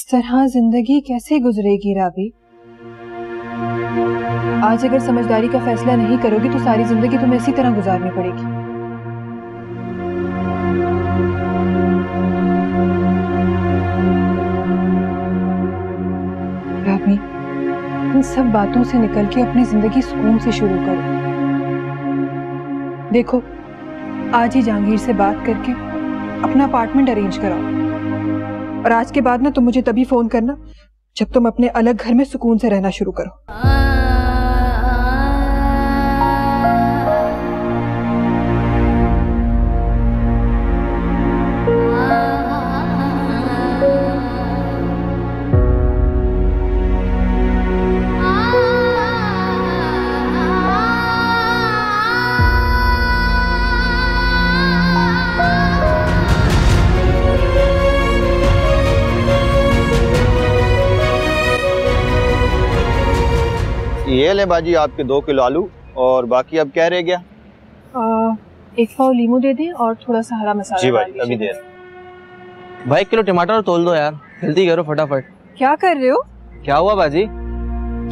तरह जिंदगी कैसे गुजरेगी राबी? आज अगर समझदारी का फैसला नहीं करोगी तो सारी जिंदगी तुम्हें इसी तरह गुजारनी पड़ेगी। राबी, इन सब बातों से निकल के अपनी जिंदगी सुकून से शुरू करो। देखो, आज ही जहांगीर से बात करके अपना अपार्टमेंट अरेंज कराओ, और आज के बाद ना तुम मुझे तभी फोन करना जब तुम अपने अलग घर में सुकून से रहना शुरू करो। ये ले बाजी आपके 2 किलो आलू, और बाकी अब क्या रह गया? 1 पाव लीमू दे दें और थोड़ा सा हरा मसाला। जी भाई, अभी दे। भाई 1 किलो टमाटर तोल दो यार, जल्दी करो फटाफट। क्या कर रहे हो? क्या हुआ बाजी?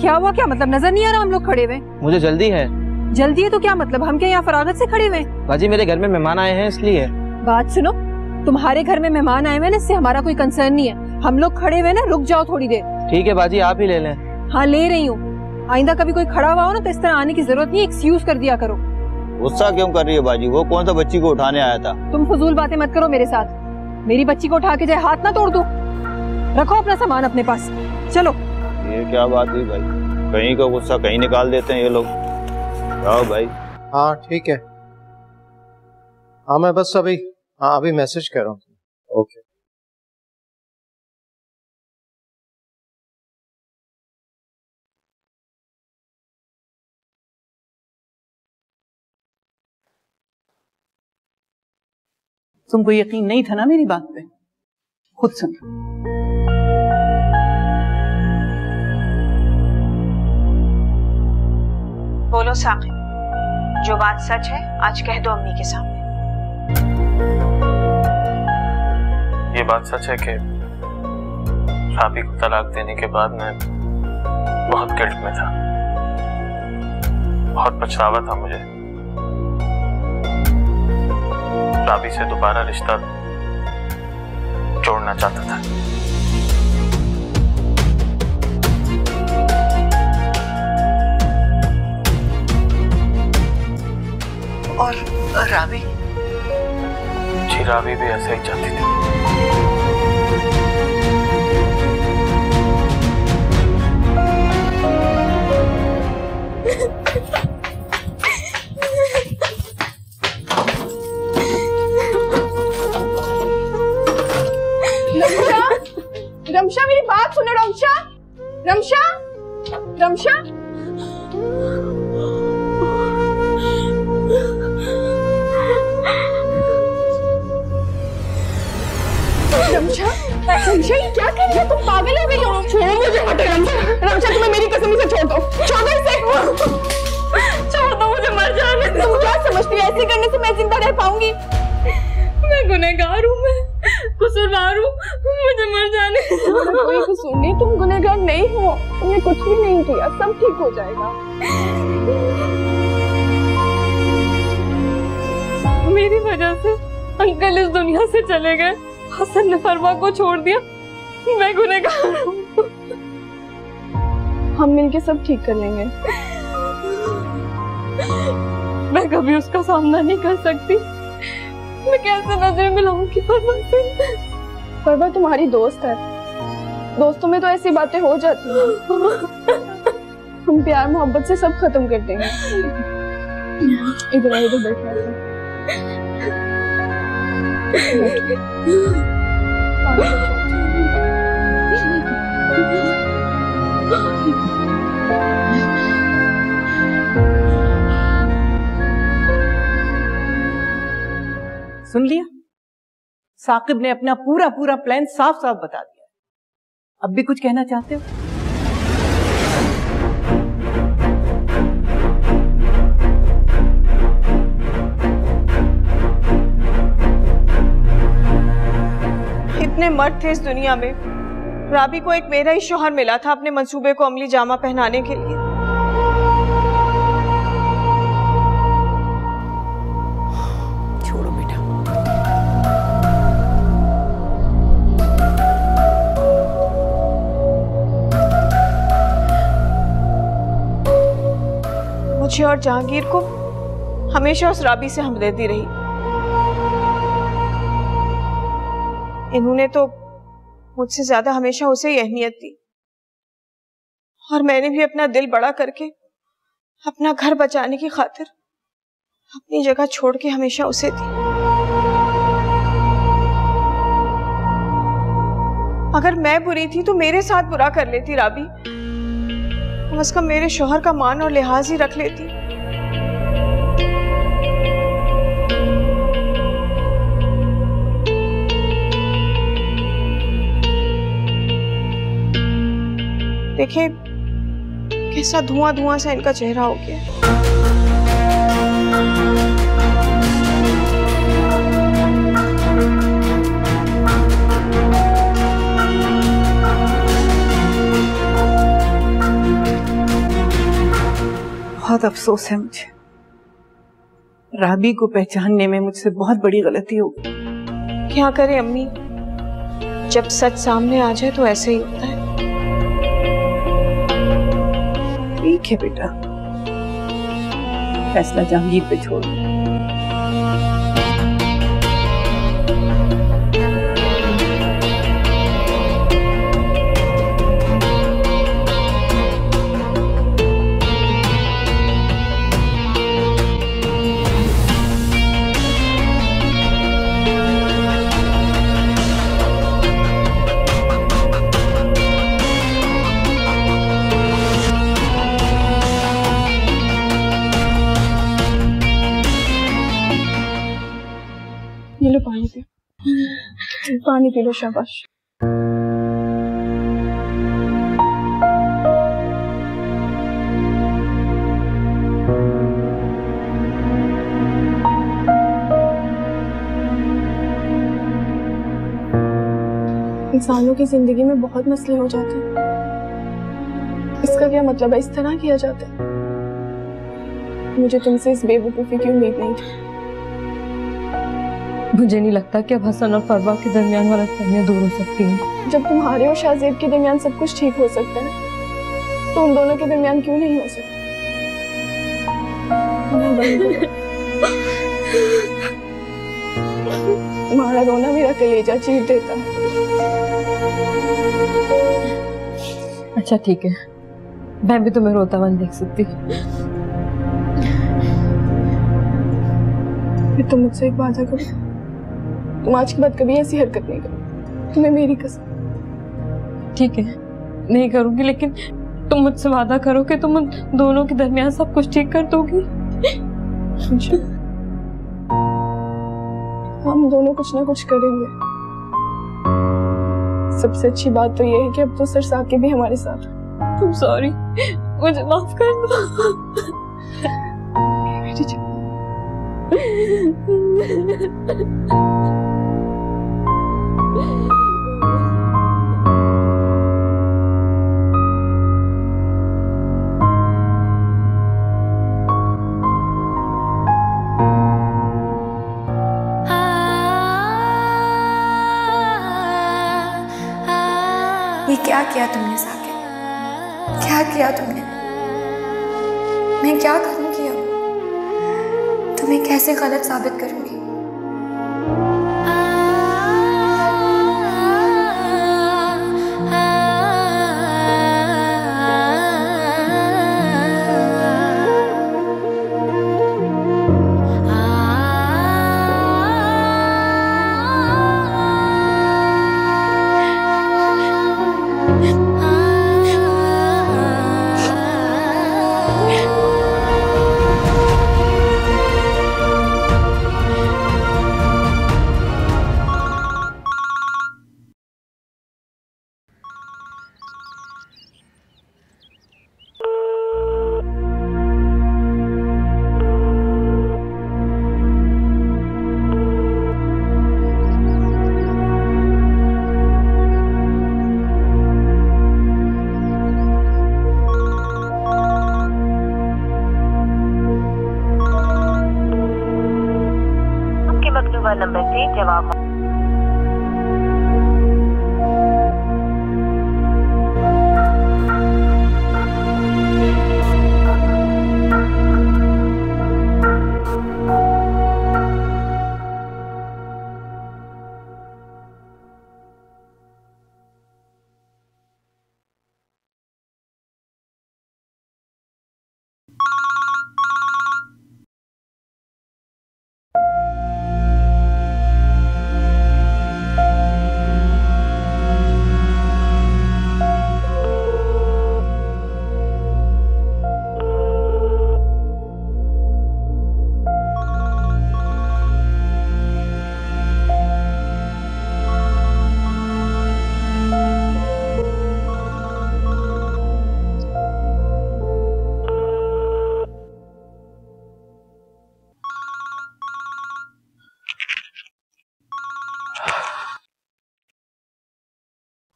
क्या हुआ? क्या मतलब? नजर नहीं आ रहा हम लोग खड़े हुए? मुझे जल्दी है। जल्दी है तो क्या मतलब? हम क्या यहाँ फरागत से खड़े हुए? बाजी मेरे घर में मेहमान आए हैं इसलिए। बात सुनो, तुम्हारे घर में मेहमान आए हुए ना, इससे हमारा कोई कंसर्न नहीं है। हम लोग खड़े हुए ना, रुक जाओ थोड़ी देर। ठीक है बाजी, आप ही ले लें। हाँ ले रही हूँ। आइंदा कभी कोई खड़ा हुआ हो ना तो इस तरह आने की जरूरत नहीं, एक्सक्यूज कर दिया करो। गुस्सा क्यों कर रही है बाजी? वो कौन सा बच्ची को उठाने आया था? तुम फजूल बातें मत करो मेरे साथ। मेरी बच्ची को उठा के जाए हाथ ना तोड़ दो। रखो अपना सामान अपने पास, चलो। ये क्या बात हुई भाई? कहीं का गुस्सा कहीं निकाल देते हैं ये लोग। आओ भाई। हाँ ठीक है। हाँ मैं बस अभी मैसेज कर रहा हूँ। ओके। तुमको यकीन नहीं था ना मेरी बात पे? खुद सुन। बोलो साकिब, जो बात सच है आज कह दो अम्मी के सामने। ये बात सच है कि राबी को तलाक देने के बाद मैं बहुत गिल्ट में था, बहुत पछतावा था मुझे। राबी से दोबारा रिश्ता जोड़ना चाहता था। और राबी? जी राबी भी ऐसा ही चाहती थी। रमशा, मेरी बात सुनो। रमशा, रमशा, रमशा। रमशा, रमशा ये क्या कर रही हो तुम? पागल हो गई हो? छोड़ो मुझे, हटो रमशा। रमशा तुम्हें मेरी कसम से छोड़ दो, छोड़ दो इसे। छोड़ दो मुझे, मर जाने दो। तुम क्या समझती हो ऐसे करने से मैं जिंदा रह पाऊंगी? मैं गुनहगार हूँ, मैं कसूरवार हूँ, मुझे मर जाने दो। कोई कसूर नहीं, तुम गुनहगार नहीं हो, तुमने कुछ भी नहीं किया, सब ठीक हो जाएगा। मेरी वजह से अंकल इस दुनिया से चले गए, हसन ने फरवा को छोड़ दिया, मैं गुनहगार हूँ। हम मिलके सब ठीक कर लेंगे। मैं कभी उसका सामना नहीं कर सकती, मैं कैसे नजर मिलाऊंगी फरवा से? फरवा तुम्हारी दोस्त है, दोस्तों में तो ऐसी बातें हो जाती हैं। हम प्यार मोहब्बत से सब खत्म कर देंगे। इधर इधर बैठा सुन लिया? साकिब ने अपना पूरा पूरा प्लान साफ साफ बता दिया। अब भी कुछ कहना चाहते हो? इतने मर्द थे इस दुनिया में, राबी को एक मेरा ही शौहर मिला था अपने मंसूबे को अमली जामा पहनाने के लिए। छोड़ो बेटा। मुझे और जहांगीर को हमेशा उस राबी से हमदर्दी रही। इन्होंने तो मुझसे ज्यादा हमेशा उसे ही अहमियत दी और मैंने भी अपना दिल बड़ा करके अपना घर बचाने की खातिर अपनी जगह छोड़ के हमेशा उसे दी। अगर मैं बुरी थी तो मेरे साथ बुरा कर लेती राबी, कम से कम मेरे शौहर का मान और लिहाज ही रख लेती। देखे कैसा धुआं धुआं सा इनका चेहरा हो गया। बहुत अफसोस है मुझे, राबी को पहचानने में मुझसे बहुत बड़ी गलती हो गई। क्या करे अम्मी, जब सच सामने आ जाए तो ऐसे ही होता है। ठीक है बेटा, फैसला जहांगीर पे छोड़। ये लो पानी पी, पानी पी लो, शाबाश। इंसानों की जिंदगी में बहुत मसले हो जाते हैं, इसका क्या मतलब है इस तरह किया जाता है? मुझे तुमसे इस बेवकूफी की उम्मीद नहीं थी। मुझे नहीं लगता कि अब हसन और फरवा के दरमियान गलतफहमियां दूर हो सकती हैं। जब तुम्हारे और शाहजेब के दरमियान सब कुछ ठीक हो सकता है तो उन दोनों के दरमियान क्यों नहीं हो सकता? तुम्हारा रोना मेरा कलेजा चीर देता है। अच्छा ठीक है, मैं भी तुम्हें रोता हुआ देख सकती। तुम मुझसे एक वादा करो, तुम आज के बाद कभी ऐसी हरकत नहीं करो, तुम्हें मेरी कसम। ठीक है, नहीं करूंगी, लेकिन तुम मुझसे वादा करो कि तुम उन दोनों के दरमियान सब कुछ ठीक कर दोगी। हम दोनों कुछ ना कुछ करेंगे। सबसे अच्छी बात तो ये है कि अब तो सर साकिब भी हमारे साथ है। तुम सॉरी, मुझे माफ कर दो। बेटी चल। ये क्या किया तुमने साकिब? क्या किया तुमने? मैं क्या करूंगी अब? तुम्हें कैसे गलत साबित करूंगी?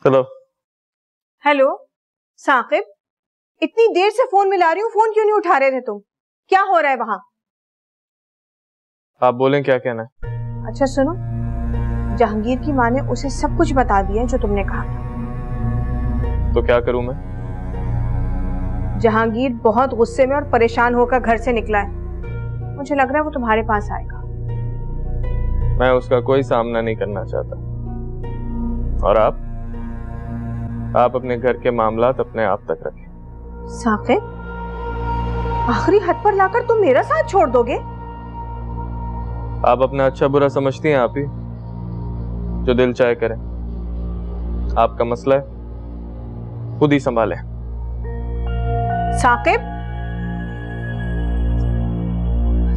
चलो। हेलो साकिब, इतनी देर से फोन मिला रही हूँ, फोन क्यों नहीं उठा रहे थे तुम? क्या हो रहा है वहां? आप बोलें क्या कहना है? अच्छा सुनो, जहांगीर की माँ ने उसे सब कुछ बता दिया जो तुमने कहा था। तो क्या करूं मैं? जहांगीर बहुत गुस्से में और परेशान होकर घर से निकला है। मुझे लग रहा है वो तुम्हारे पास आएगा। मैं उसका कोई सामना नहीं करना चाहता। और आप अपने घर के मामलात अपने आप तक रखें। साकिब, आखिरी हद पर लाकर तुम मेरा साथ छोड़ दोगे? आप अपना अच्छा बुरा समझती हैं आप ही, जो दिल चाहे करें। आपका मसला है, खुद ही संभालें।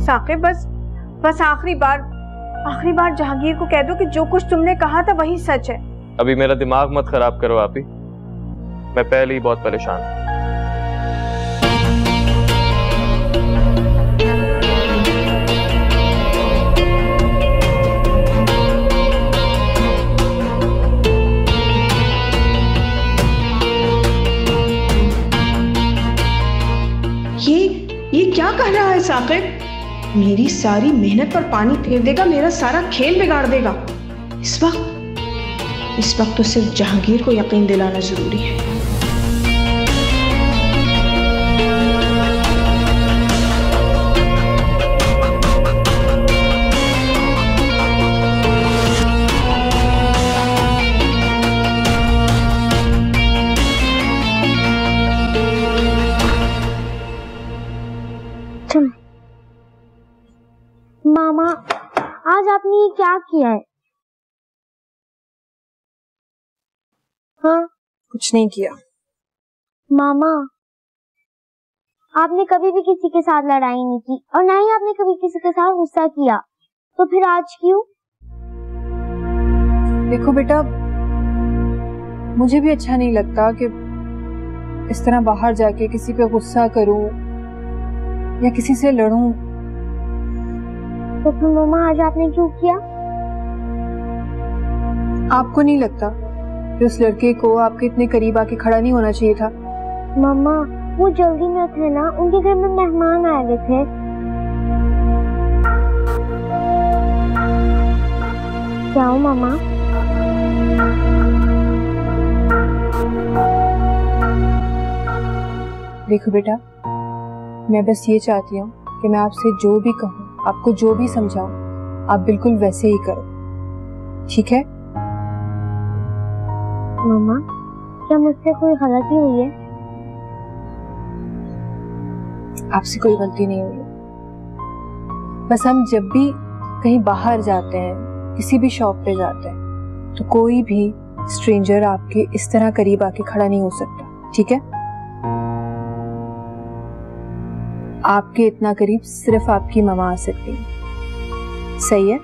साकिब बस आखिरी बार जहांगीर को कह दो कि जो कुछ तुमने कहा था वही सच है। अभी मेरा दिमाग मत खराब करो आप ही, मैं पहले ही बहुत परेशान हूं। ये क्या कह रहा है साकिब? मेरी सारी मेहनत पर पानी फेर देगा, मेरा सारा खेल बिगाड़ देगा। इस वक्त तो सिर्फ जहांगीर को यकीन दिलाना जरूरी है। मामा, आज आपने ये क्या किया है? हाँ? कुछ नहीं किया। मामा, आपने कभी भी किसी के साथ लड़ाई नहीं की और ना ही आपने कभी किसी के साथ गुस्सा किया, तो फिर आज क्यों? देखो बेटा, मुझे भी अच्छा नहीं लगता कि इस तरह बाहर जाके किसी पे गुस्सा करूं या किसी से लड़ूं। तो फिर मामा आज आपने क्यों किया? आपको नहीं लगता कि उस लड़के को आपके इतने करीब आके खड़ा नहीं होना चाहिए था? मामा, वो जल्दी में थे ना, उनके घर में मेहमान आए हुए थे। क्या हो मामा? देखो बेटा, मैं बस ये चाहती हूँ कि मैं आपसे जो भी कहूँ, आपको जो भी समझाऊं, आप बिल्कुल वैसे ही करो, ठीक है? मामा, क्या मुझसे कोई गलती हुई है? आपसे कोई गलती नहीं हुई। बस हम जब भी कहीं बाहर जाते हैं, किसी भी शॉप पे जाते हैं, तो कोई भी स्ट्रेंजर आपके इस तरह करीब आके खड़ा नहीं हो सकता, ठीक है? आपके इतना करीब सिर्फ आपकी मम्मा आ सकती है, सही है?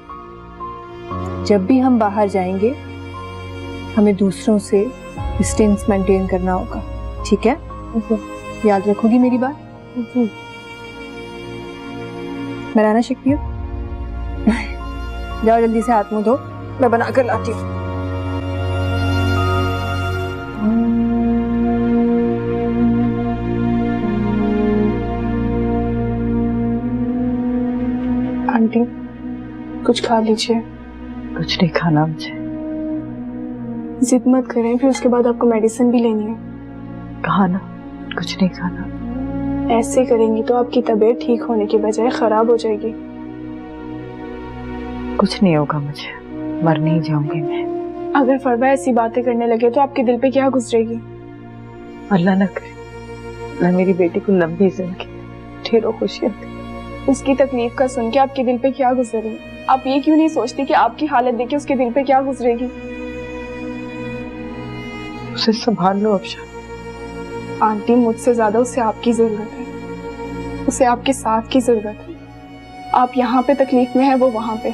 जब भी हम बाहर जाएंगे, हमें दूसरों से डिस्टेंस मेंटेन करना होगा, ठीक है? याद रखोगी मेरी बात? बनाना शेक हो? जाओ जल्दी से हाथ मुंह धो, मैं बना कर लाती हूँ। आंटी, कुछ खा लीजिए। कुछ नहीं खाना मुझे। जिद मत करें, फिर उसके बाद आपको मेडिसिन भी लेनी है। कहा ना, कुछ नहीं खाना। ऐसे करेंगी तो आपकी तबीयत ठीक होने की बजाय खराब हो जाएगी। कुछ नहीं होगा मुझे, मर नहीं जाऊंगी मैं। अगर फरवा ऐसी बातें करने लगे तो आपके दिल पे क्या गुजरेगी? अल्लाह न करे, मैं मेरी बेटी को लंबी जिंदगी, ढेरों खुशियां दी। उसकी तकलीफ का सुन के आपके दिल पे क्या गुजरेगी? आप ये क्यों नहीं सोचती कि आपकी हालत देख के उसके दिल पे क्या गुजरेगी? उसे संभाल लो अफशा। आंटी, मुझसे ज्यादा उसे आपकी जरूरत है, उसे आपके साथ की जरूरत है। आप यहाँ पे तकलीफ में है, वो वहां पे।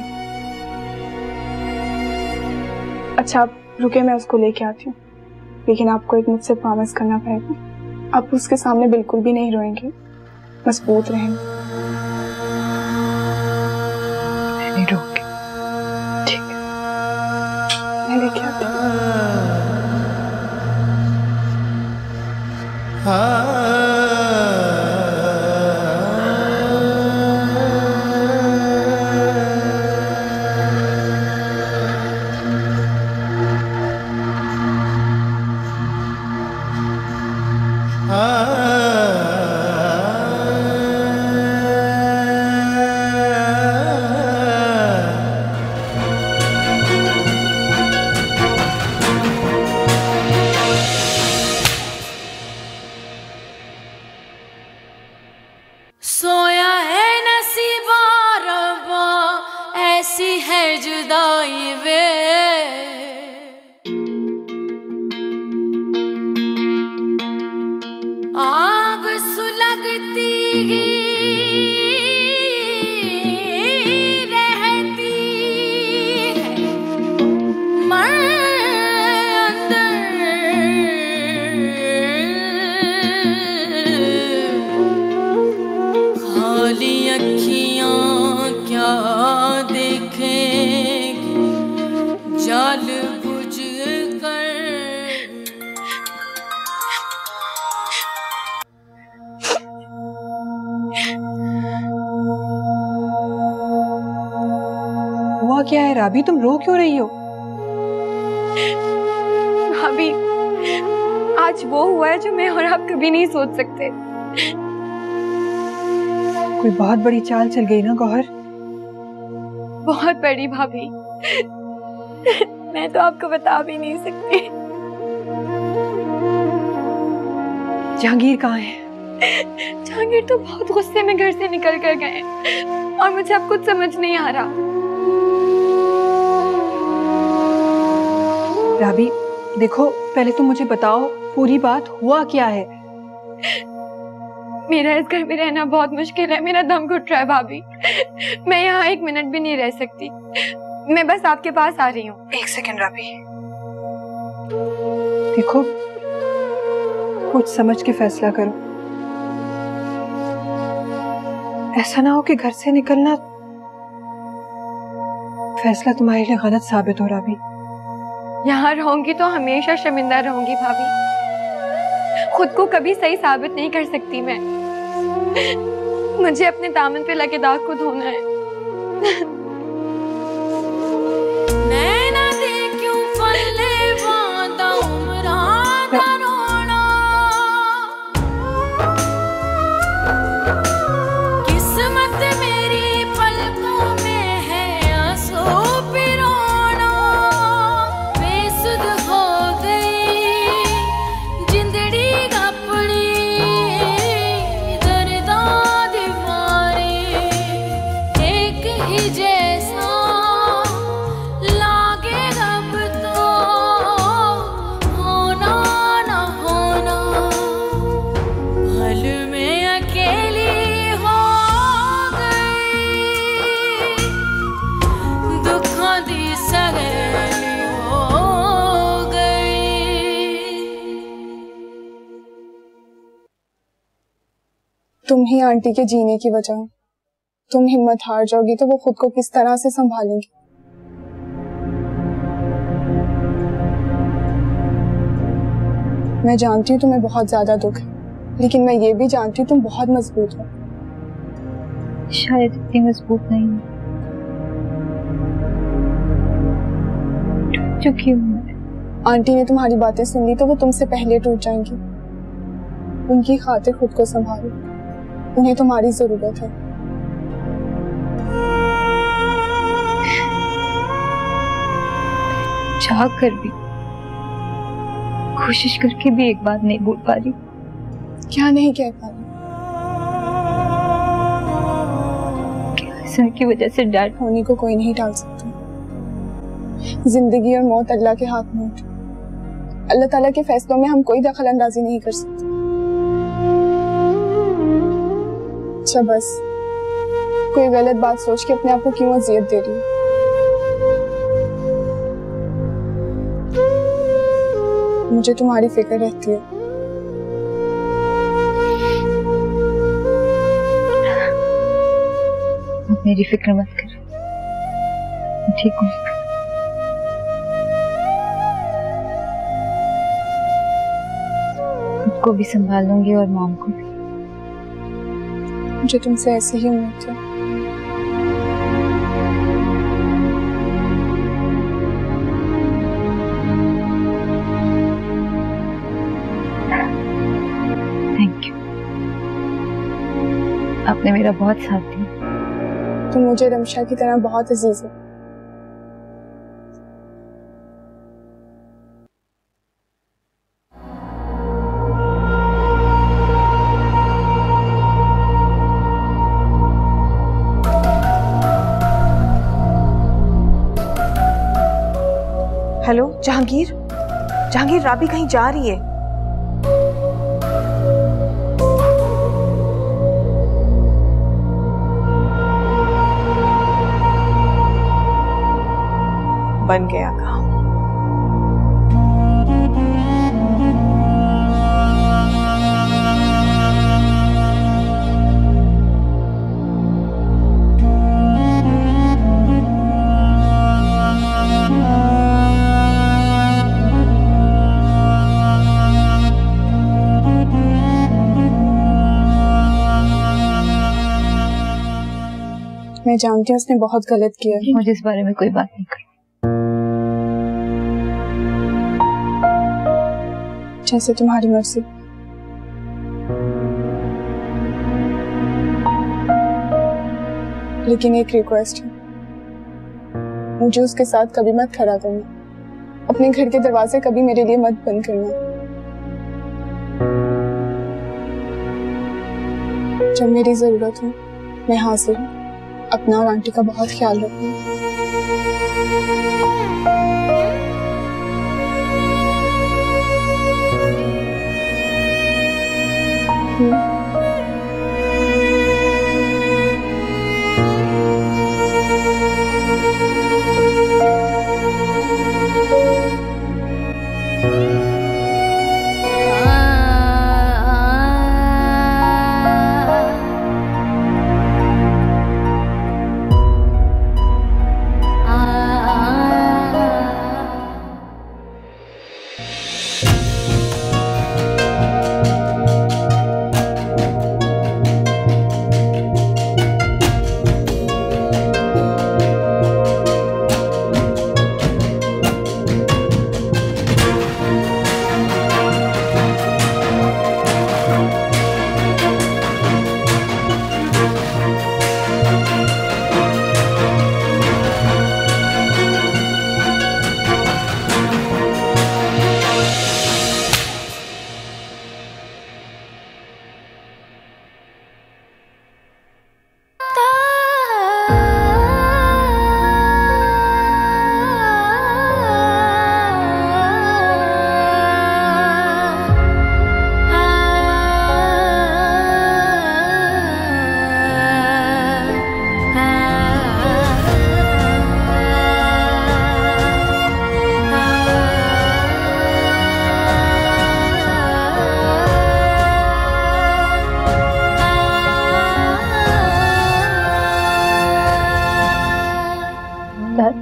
अच्छा आप रुके, मैं उसको लेके आती हूँ, लेकिन आपको एक मुझसे प्रॉमिस करना पड़ेगा। आप उसके सामने बिल्कुल भी नहीं रोएंगे, मजबूत रहेंगे। नहीं रोऊंगी, ठीक है? मैं लेके आती हूँ। सोया है नसीबा रब्बा, ऐसी है जुदाई वे। आग सुलगती रहती है मन खाली अखियां क्या देखेंगी जाल बुझ कर। हुआ क्या है राबी, तुम रो क्यों रही हो? भाभी, आज वो हुआ है जो मैं और आप कभी नहीं सोच सकते। कोई बहुत बड़ी चाल चल गई ना गौहर? बहुत बड़ी भाभी, मैं तो आपको बता भी नहीं सकती। जहांगीर कहाँ है? जहांगीर तो बहुत गुस्से में घर से निकल कर गए और मुझे अब कुछ समझ नहीं आ रहा। राबी देखो, पहले तुम मुझे बताओ पूरी बात हुआ क्या है? मेरा इस घर में रहना बहुत मुश्किल है, मेरा दम घुट रहा है भाभी। मैं यहाँ एक मिनट भी नहीं रह सकती। मैं बस आपके पास आ रही हूँ। एक सेकंड राबी, देखो कुछ समझ के फैसला करो। ऐसा ना हो कि घर से निकलना फैसला तुम्हारे लिए गलत साबित हो। राबी, यहाँ रहूंगी तो हमेशा शर्मिंदा रहूंगी भाभी। खुद को कभी सही साबित नहीं कर सकती मैं। मुझे अपने दामन पे लगे दाग को धोना है। नैना दे क्यों पल्ले बांधा उमरा दा रोना, किस्मत मेरी पलकों में है आंसू पिरोना। बेसुध हो गई जिंदड़ी अपनी दर्दा दीवारी, एक ही जैसा लागे अब तो होना ना होना। पल में अकेली हो गई, दुखों दी सहेली हो गई। तुम ही आंटी के जीने की वजह हो। तुम हिम्मत हार जाओगी तो वो खुद को किस तरह से संभालेंगी। मैं जानती हूँ तुम्हें बहुत ज्यादा दुख है, लेकिन मैं ये भी जानती हूँ तुम बहुत मजबूत हो। शायद इतनी मजबूत नहीं हूँ, टूट चुकी हूँ मैं। आंटी ने तुम्हारी बातें सुन ली तो वो तुमसे पहले टूट जाएंगी। उनकी खातिर खुद को संभालो, उन्हें तुम्हारी जरूरत है। चाह कर भी, कोशिश करके भी एक बात नहीं बोल पा रही। क्या नहीं कह पा रही? सर की वजह से डैड होने को कोई नहीं टाल सकता। जिंदगी और मौत अल्लाह के हाथ में होती। अल्लाह ताला के फैसलों में हम कोई दखल अंदाजी नहीं कर सकते। अच्छा बस, कोई गलत बात सोच के अपने आप को क्यों अजियत दे रही है? मुझे तुम्हारी फिक्र रहती है। मेरी फिक्र मत कर, ठीक हूँ। खुद को भी संभाल लूंगी और मॉम को भी। मुझे तुमसे ऐसे ही उम्मीद थी। थैंक यू, आपने मेरा बहुत साथ दिया। तुम मुझे रमशा की तरह बहुत अजीज हो। हेलो जहांगीर, जहांगीर राबी कहीं जा रही है। बन गया काम। मैं जानती हूँ उसने बहुत गलत किया। मुझे इस बारे में कोई बात नहीं करनी। जैसे तुम्हारी मर्जी। लेकिन एक रिक्वेस्ट है, मुझे उसके साथ कभी मत खड़ा करना। अपने घर के दरवाजे कभी मेरे लिए मत बंद करना। जब मेरी जरूरत हो मैं हाजिर हूँ। अपना और आंटी का बहुत ख्याल रखना।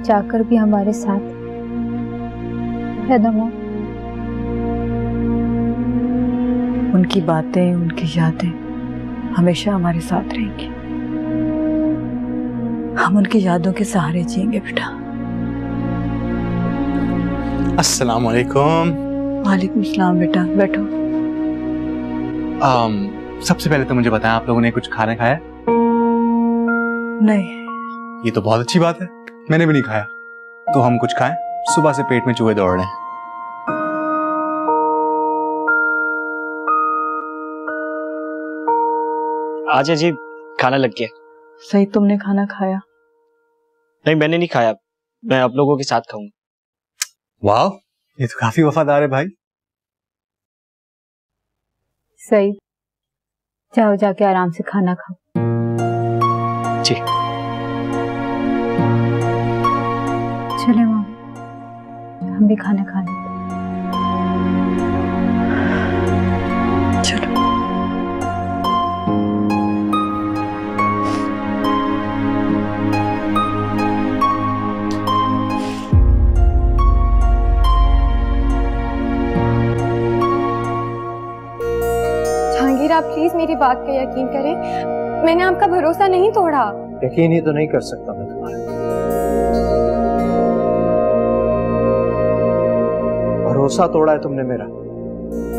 जाकर भी हमारे साथ है ना माँ? उनकी बातें, उनकी यादें हमेशा हमारे साथ रहेंगी। हम उनकी यादों के सहारे जिएंगे बेटा। अस्सलाम वालेकुम। वालेकुम सलाम बेटा, बैठो। सबसे पहले तो मुझे बताएं, आप लोगों ने कुछ खाना खाया? नहीं। ये तो बहुत अच्छी बात है, मैंने भी नहीं खाया। तो हम कुछ खाएं, सुबह से पेट में चूहे दौड़ रहे हैं। आज जी खाना लग गया। सही, तुमने खाना खाया? नहीं, मैंने नहीं खाया, मैं आप लोगों के साथ खाऊंगा। वाह, ये तो काफी वफादार है भाई। सही, जाओ जाके आराम से खाना खाओ। जी। चले माँ, हम भी खाना खा लें। चलो। जहांगीर, आप प्लीज मेरी बात का यकीन करें, मैंने आपका भरोसा नहीं तोड़ा। यकीन ही तो नहीं कर सकता मैं तुम्हारा। भरोसा तोड़ा है तुमने मेरा।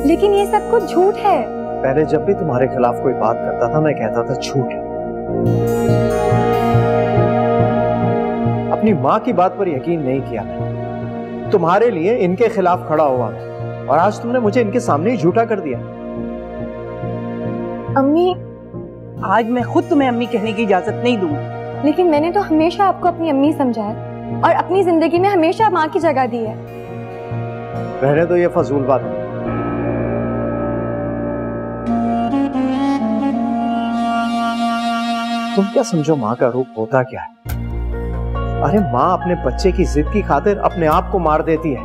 लेकिन ये सब कुछ झूठ है। पहले जब भी तुम्हारे खिलाफ कोई बात करता था मैं कहता था झूठ है। अपनी माँ की बात पर यकीन नहीं किया मैंने। तुम्हारे लिए इनके खिलाफ खड़ा हुआ मैं, और आज तुमने मुझे इनके सामने ही झूठा कर दिया। अम्मी, आज मैं खुद तुम्हें अम्मी कहने की इजाजत नहीं दूंगी। लेकिन मैंने तो हमेशा आपको अपनी अम्मी समझा है और अपनी जिंदगी में हमेशा माँ की जगह दी है। रहने दो ये फजूल बात। तुम क्या समझो माँ का रूप होता क्या है? अरे माँ अपने बच्चे की जिद की खातिर अपने आप को मार देती है,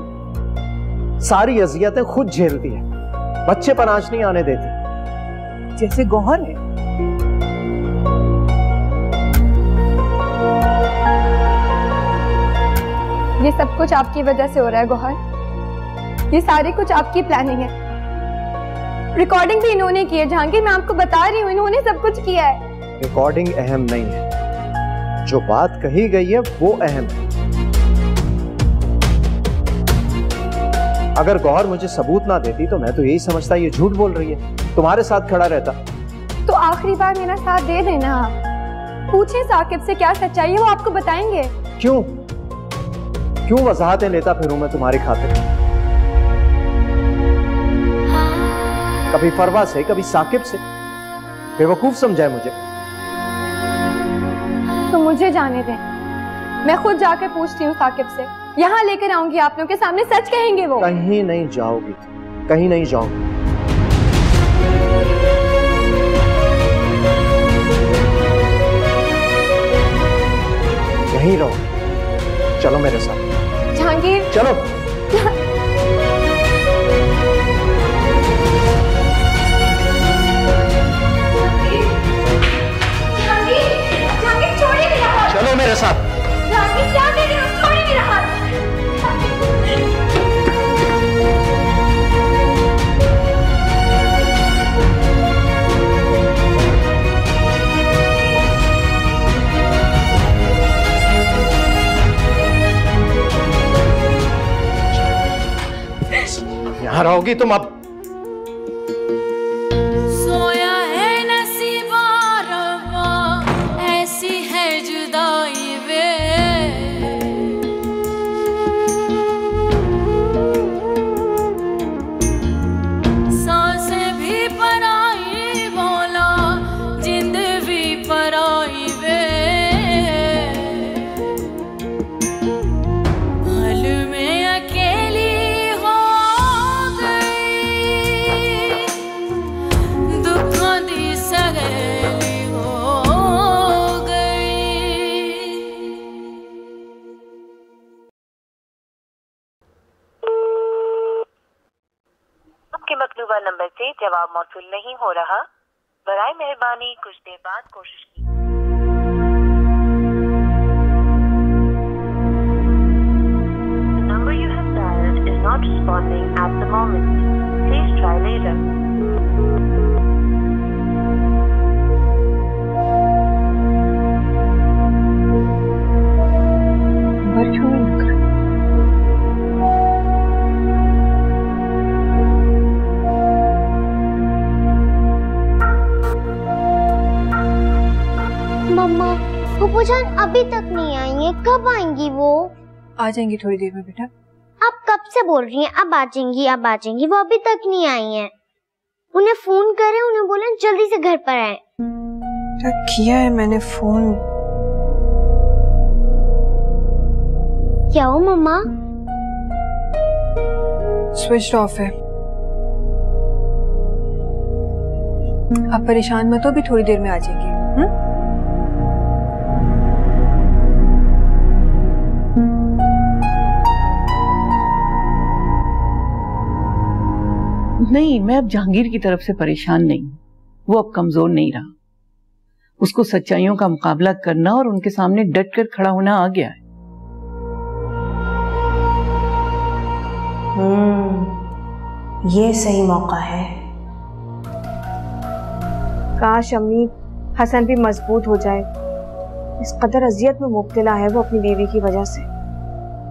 सारी अजियतें खुद झेलती है, बच्चे पर आंच नहीं आने देती। जैसे गौहर है। ये सब कुछ आपकी वजह से हो रहा है गौहर। ये सारी कुछ आपकी प्लानिंग है। रिकॉर्डिंग भी इन्होंने की है जहांगीर, मैं आपको बता रही हूँ, इन्होंने सब कुछ किया है। रिकॉर्डिंग अहम नहीं है, जो बात कही गई है वो अहम है। अगर गौहर मुझे सबूत ना देती तो मैं तो यही समझता ये झूठ बोल रही है, तुम्हारे साथ खड़ा रहता। तो आखिरी बार मेरा साथ दे देना। पूछें साकिब से क्या सच्चाई है, वो आपको बताएंगे। क्यों क्यों वजाहतें लेता फिरूं मैं तुम्हारी खातिर? कभी फरवा से, कभी साकिब से। बेवकूफ समझाए मुझे। तो मुझे जाने दें, मैं खुद जाकर पूछती हूँ साकिब से। यहाँ लेकर आऊंगी आप लोगों के सामने, सच कहेंगे वो। कहीं नहीं जाओगी, कहीं नहीं जाओगी। यहीं रहो, चलो मेरे साथ। जहांगीर चलो। चलो मेरे साथ। क्या कर रहे हो? छोड़िए मेरा हाथ। यहाँ रहोगी तुम अब। सोया है नसीबा रवा, ऐसी है जुदाई वे। सांसें भी पराई बोला, जिंद भी पराई वे। पल में अकेली हो आपके मतलूबा नंबर से जवाब मौसूल नहीं हो रहा, बराए मेहरबानी कुछ देर बाद कोशिश की। The number you have dialed is not responding at the moment. Please try later. मम्मा, फूफू जान अभी तक नहीं आई है, कब आएंगी वो? आ जाएंगी थोड़ी देर में बेटा। आप कब से बोल रही हैं अब आ जाएंगी, अब आ जाएंगी, वो अभी तक नहीं आई हैं। उन्हें फोन करें, उन्हें बोलें जल्दी से घर पर आए। किया है मैंने फोन। क्या हो मम्मा? स्विच ऑफ है। आप परेशान मत हो, अभी थोड़ी देर में आ जाएंगे। नहीं, मैं अब जहांगीर की तरफ से परेशान नहीं हूँ। वो अब कमजोर नहीं रहा। उसको सच्चाइयों का मुकाबला करना और उनके सामने डट कर खड़ा होना आ गया है। ये सही मौका है। काश अम्मी हसन भी मजबूत हो जाए। इस कदर अजियत में मुब्तला है वो अपनी बीवी की वजह से।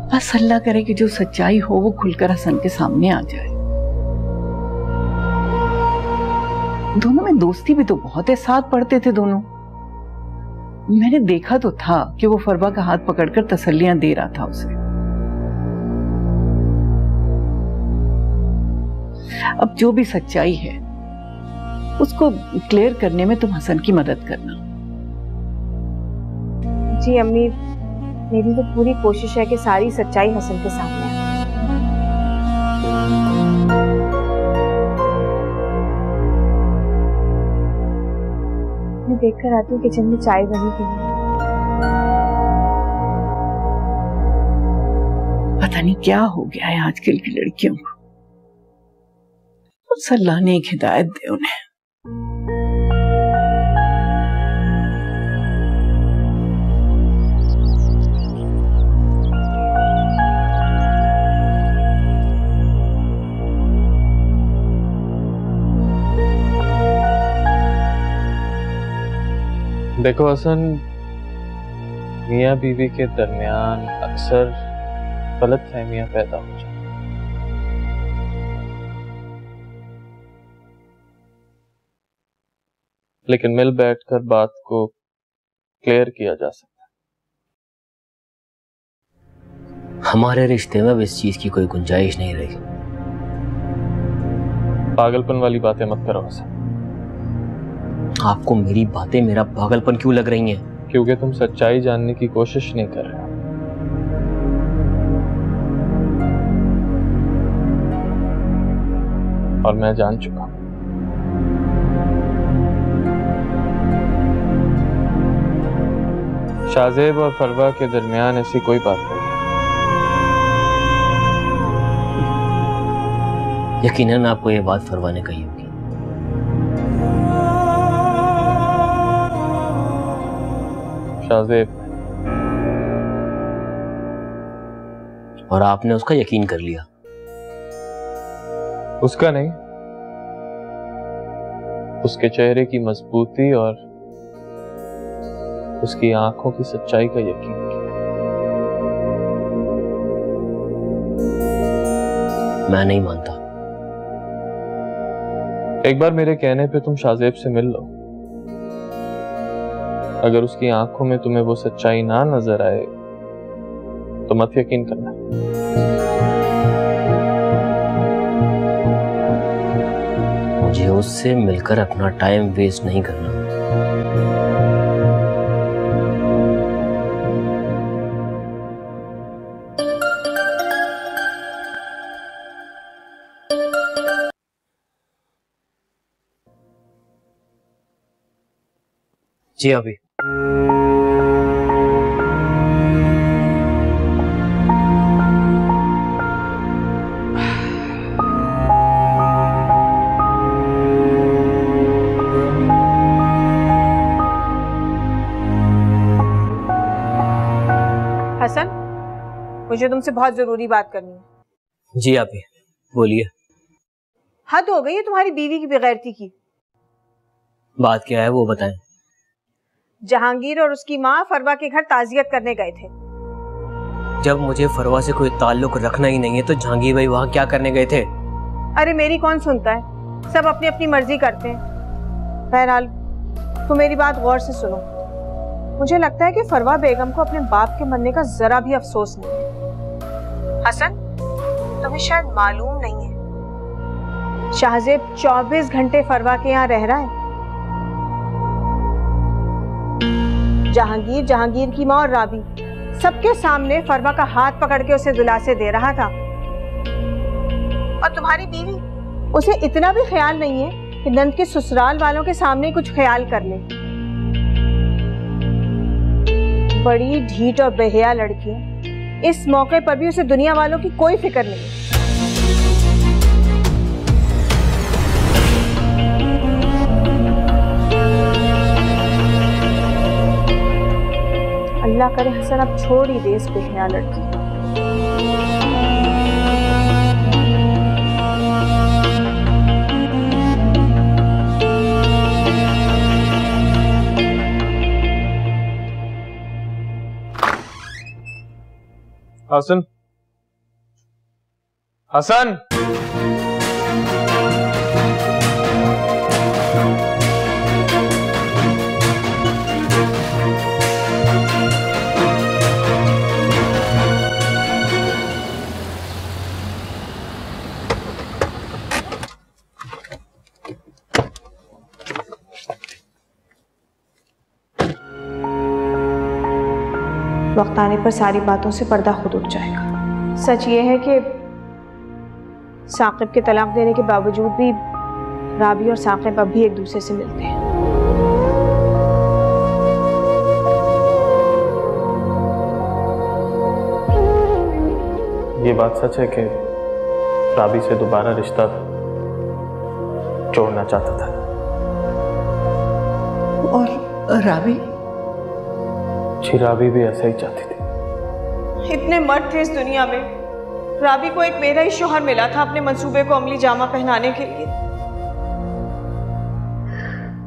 बस अल्लाह करे कि जो सच्चाई हो वो खुलकर हसन के सामने आ जाए। दोनों में दोस्ती भी तो बहुत है, साथ पढ़ते थे दोनों। मैंने देखा तो था कि वो फरवा का हाथ पकड़कर तसल्लियां दे रहा था उसे। अब जो भी सच्चाई है उसको क्लियर करने में तुम हसन की मदद करना। जी अम्मी, मेरी तो पूरी कोशिश है कि सारी सच्चाई हसन के सामने आए। मैं देखकर आती हूँ किचन में चाय बनी कि नहीं। पता नहीं क्या हो गया है आजकल की लड़कियों को। बस अल्लाह ने एक हिदायत दे उन्हें। देखो हसन, मियाँ बीवी के दरमियान अक्सर गलतफहमियां पैदा हो जाती, लेकिन मिल बैठकर बात को क्लियर किया जा सकता है। हमारे रिश्ते में अब इस चीज की कोई गुंजाइश नहीं रही। पागलपन वाली बातें मत करो हसन। आपको मेरी बातें मेरा पागलपन क्यों लग रही हैं? क्योंकि तुम सच्चाई जानने की कोशिश नहीं कर रहे हो। और मैं जान चुका हूं। शाहजेब और फरवा के दरमियान ऐसी कोई बात नहीं है। यकीनन आपको यह बात फरवा ने कही होगी। शाहजेब, और आपने उसका यकीन कर लिया? उसका नहीं, उसके चेहरे की मजबूती और उसकी आंखों की सच्चाई का यकीन किया। मैं नहीं मानता। एक बार मेरे कहने पे तुम शाहजेब से मिल लो। अगर उसकी आंखों में तुम्हें वो सच्चाई ना नजर आए तो मत यकीन करना। मुझे उससे मिलकर अपना टाइम वेस्ट नहीं करना। जी अभी हसन, मुझे तुमसे बहुत जरूरी बात करनी है। जी अभी बोलिए। हद हो गई है तुम्हारी बीवी की बेगैरती की। बात क्या है वो बताएं। जहांगीर और उसकी माँ फरवा के घर ताजियत करने गए थे। जब मुझे फरवा से कोई ताल्लुक रखना ही नहीं है तो जहांगीर भाई वहाँ क्या करने गए थे? अरे मेरी कौन सुनता है, सब अपनी अपनी मर्जी करते हैं। बहरहाल तुम मेरी बात गौर से सुनो। मुझे लगता है कि फरवा बेगम को अपने बाप के मरने का जरा भी अफसोस नहीं है। हसन, तुम्हें शायद मालूम नहीं है, शाहजेब 24 घंटे फरवा के यहाँ रह रहा है। जहांगीर की माँ और राबी सबके सामने फरवा का हाथ पकड़ के उसे दिलासे दे रहा था। और तुम्हारी बीवी, उसे इतना भी ख्याल नहीं है कि नंद के ससुराल वालों के सामने कुछ ख्याल कर ले। बड़ी ढीठ और बेहया लड़की है। इस मौके पर भी उसे दुनिया वालों की कोई फिक्र नहीं। अल्लाह करे हसन अब छोड़ ही दे इस बेहया लड़की को। हसन, हसन, वक्त आने पर सारी बातों से पर्दा खुद उठ जाएगा। सच ये है कि साकिब के तलाक देने के बावजूद भी राबी और साकिब अब भी एक दूसरे से मिलते हैं। ये बात सच है कि राबी से दोबारा रिश्ता जोड़ना चाहता था। और राबी? जी, राबी भी ऐसा ही चाहती थी। इतने मर्द थे इस दुनिया में, राबी को एक मेरा ही शौहर मिला था अपने मंसूबे को अमली जामा पहनाने के लिए।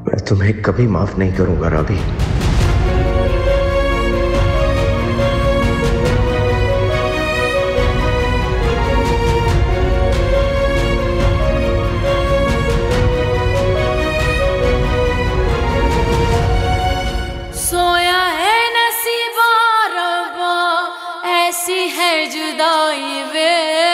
मैं तुम्हें कभी माफ नहीं करूंगा राबी। सोया है नसीबा रब्बा, ऐसी है जुदाई वे।